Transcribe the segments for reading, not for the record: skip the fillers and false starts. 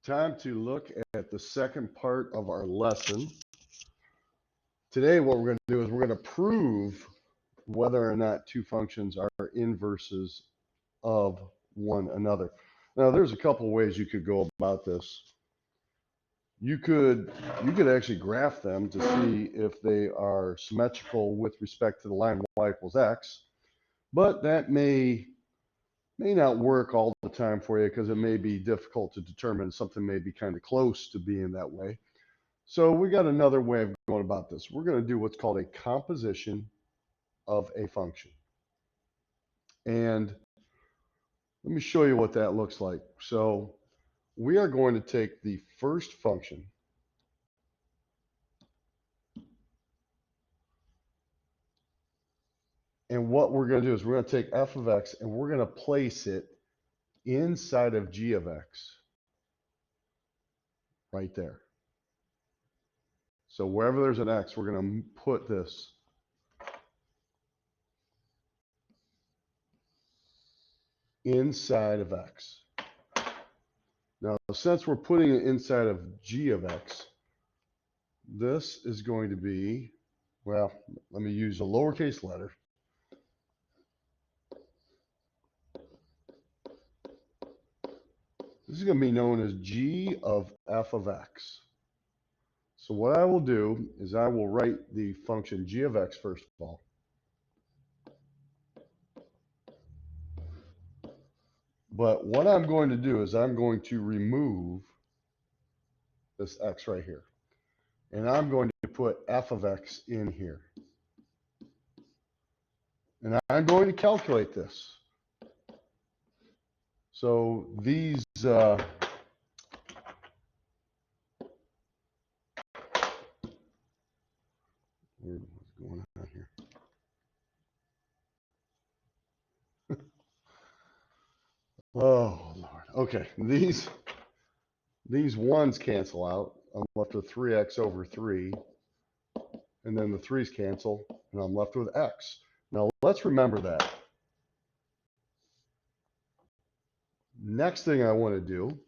Time to look at the second part of our lesson. Today, what we're going to do is we're going to prove whether or not two functions are inverses of one another. Now, there's a couple of ways you could go about this. You could actually graph them to see if they are symmetrical with respect to the line y equals x, but that may not work all the time for you because it may be difficult to determine. Something may be kind of close to being that way. So we got another way of going about this. We're going to do what's called a composition of a function. And let me show you what that looks like. So we are going to take the first function, and what we're going to do is we're going to take f of x and we're going to place it inside of g of x right there. So wherever there's an x, we're going to put this inside of x. Now, since we're putting it inside of g of x, this is going to be, well, let me use a lowercase letter. This is going to be known as g of f of x. So what I will do is I will write the function g of x first of all. But what I'm going to do is I'm going to remove this x right here. And I'm going to put f of x in here. And I'm going to calculate this. So these what's going on here? Oh, Lord. Okay, these ones cancel out. I'm left with 3x over 3. And then the 3's cancel, and I'm left with x. Now, let's remember that. Next thing I want to do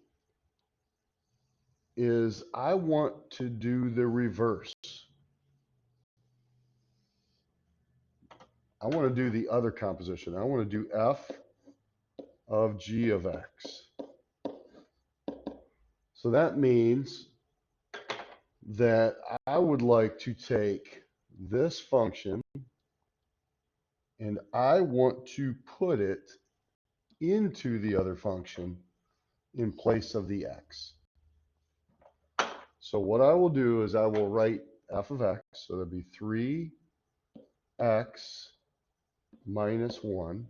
is I want to do the reverse. I want to do the other composition. I want to do f of g of x. So that means that I would like to take this function and I want to put it into the other function in place of the x. So what I will do is I will write f of x, so that'd be 3x minus 1.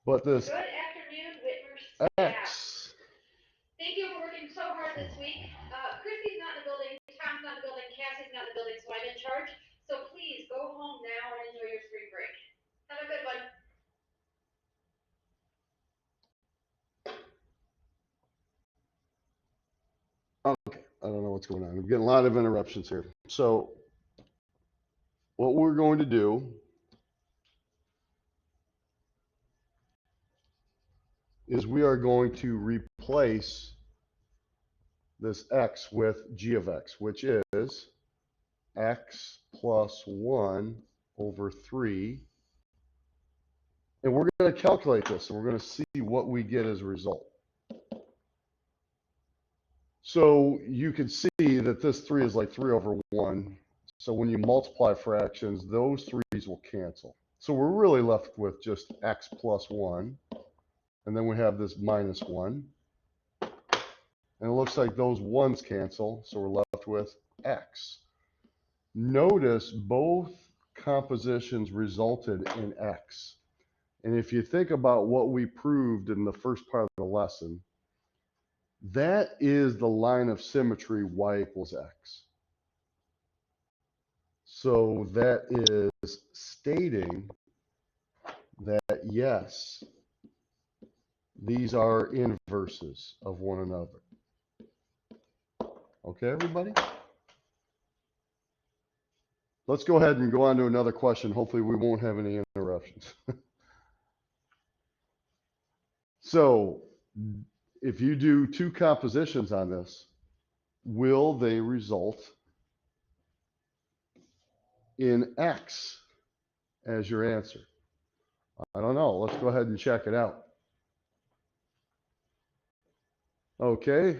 But this Good afternoon, Whitmer staff. x, Thank you for working so hard this week. Christy's not in the building, Tom's not in the building, Cassie's not in the building, so I'm in charge. So please go home now and enjoy your spring break. Have a good one. okay, I don't know what's going on. I'm getting a lot of interruptions here. So what we're going to do is we are going to replace this x with g of x, which is x plus 1 over 3. And we're going to calculate this, and we're going to see what we get as a result. So you can see that this 3 is like 3 over 1. So when you multiply fractions, those 3's will cancel. So we're really left with just x plus 1. And then we have this minus 1. And it looks like those 1's cancel, so we're left with x. Notice both compositions resulted in x. And if you think about what we proved in the first part of the lesson, that is the line of symmetry y equals x. So that is stating that, yes, these are inverses of one another. Okay, everybody? Let's go ahead and go on to another question. Hopefully we won't have any interruptions. So if you do two compositions on this, will they result in X as your answer? I don't know. Let's go ahead and check it out. Okay,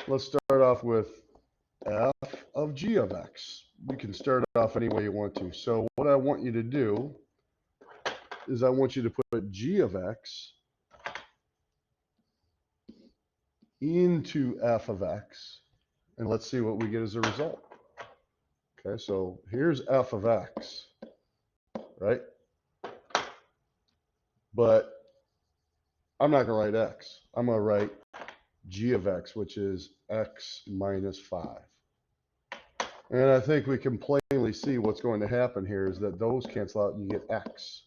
let's start off with f of g of x. You can start off any way you want to. So what I want you to do is I want you to put g of x into f of x, and let's see what we get as a result. Okay, so here's f of x, right? But I'm not going to write x. I'm going to write g of x, which is x minus 5. And I think we can plainly see what's going to happen here is that those cancel out and you get x.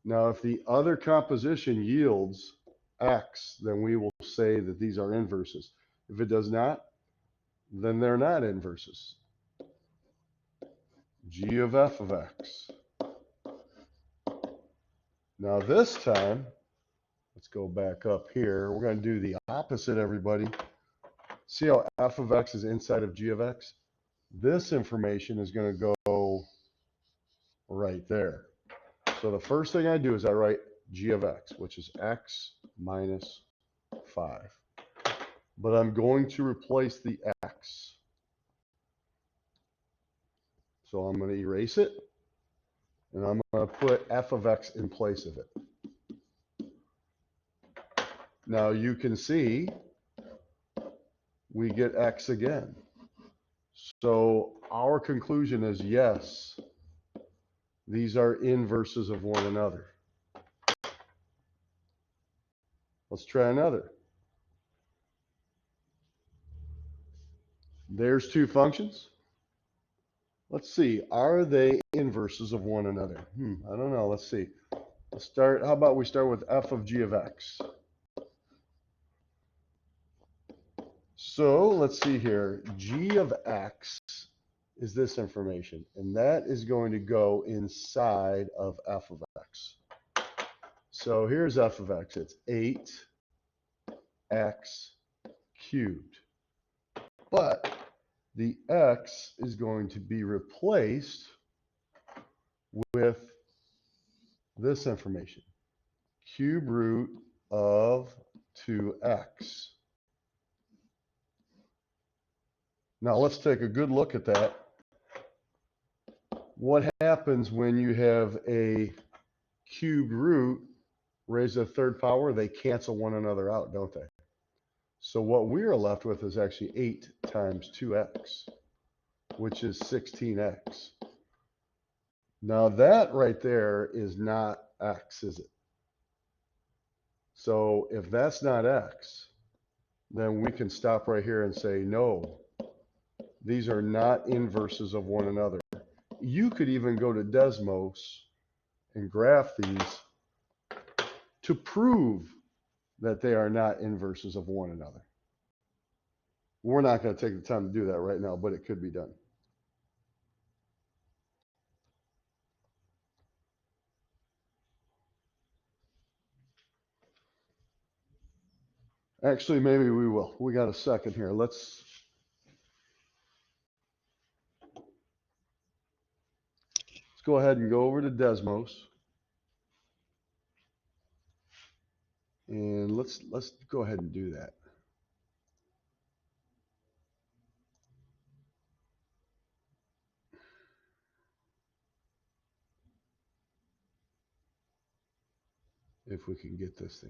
Now, if the other composition yields x, then we will say that these are inverses. If it does not, then they're not inverses. G of f of x. Now this time, let's go back up here. We're going to do the opposite, everybody. See how f of x is inside of g of x? This information is going to go right there. So the first thing I do is I write g of x, which is x minus 5. But I'm going to replace the x. So I'm going to erase it, and I'm going to put f of x in place of it. Now you can see we get x again. So our conclusion is yes, these are inverses of one another. Let's try another. There's two functions. Let's see, are they inverses of one another? I don't know, let's see. Let's start, how about we start with f of g of x? So let's see here, g of x is this information, and that is going to go inside of f of x. So here's f of x, it's 8x cubed. But the x is going to be replaced with this information, cube root of 2x. Now let's take a good look at that. What happens when you have a cubed root raised to the third power? They cancel one another out, don't they? So what we are left with is actually 8 times 2x, which is 16x. Now that right there is not x, is it? So if that's not x, then we can stop right here and say, no, these are not inverses of one another. You could even go to Desmos and graph these to prove that they are not inverses of one another. We're not going to take the time to do that right now, but it could be done. Actually, maybe we will. We got a second here. Let's go ahead and go over to Desmos. And let's go ahead and do that. If we can get this thing